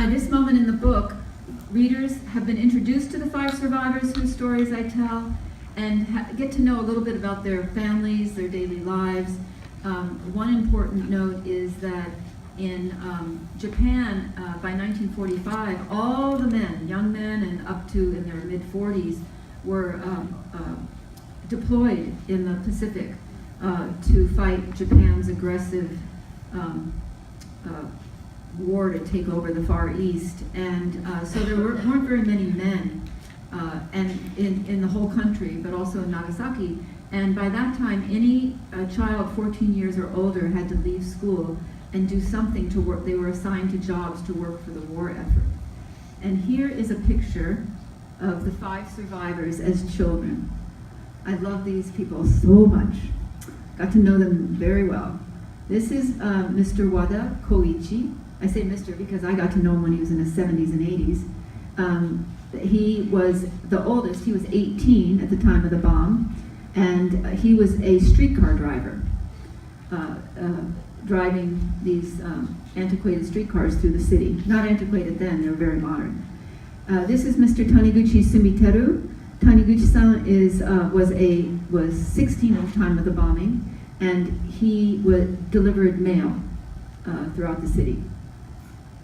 By this moment in the book, readers have been introduced to the 5 survivors whose stories I tell, and get to know a little bit about their families, their daily lives. One important note is that in Japan, by 1945, all the men, young men and up to in their mid-40s, were deployed in the Pacific to fight Japan's aggressive war to take over the Far East. And so there weren't very many men and in the whole country, but also in Nagasaki. And by that time, any child 14 years or older had to leave school and do something to work. They were assigned to jobs to work for the war effort. And here is a picture of the 5 survivors as children. I love these people so much. Got to know them very well. This is Mr. Wada Koichi. I say Mr. because I got to know him when he was in his 70s and 80s. He was the oldest. He was 18 at the time of the bomb. And he was a streetcar driver, driving these antiquated streetcars through the city. Not antiquated then, they were very modern. This is Mr. Taniguchi Sumiteru. Taniguchi-san was 16 at the time of the bombing, and he delivered mail throughout the city.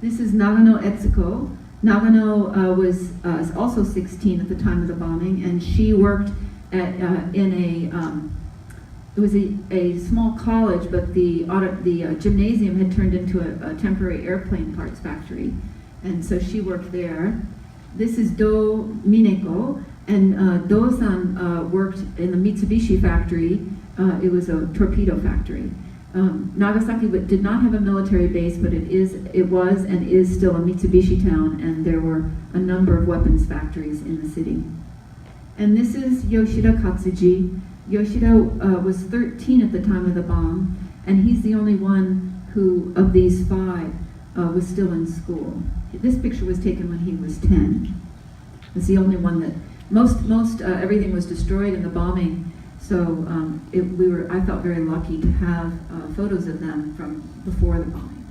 This is Nagano Etsuko. Nagano was also 16 at the time of the bombing, and she worked it was a small college, but the gymnasium had turned into a temporary airplane parts factory, and so she worked there. This is Do Mineko, and Do-san worked in the Mitsubishi factory. It was a torpedo factory. Nagasaki did not have a military base, but it was and is still a Mitsubishi town, and there were a number of weapons factories in the city. And this is Yoshida Katsuji. Yoshida was 13 at the time of the bomb, and he's the only one who, of these 5, was still in school. This picture was taken when he was 10. It's the only one that, most everything was destroyed in the bombing, so I felt very lucky to have photos of them from before the bombing.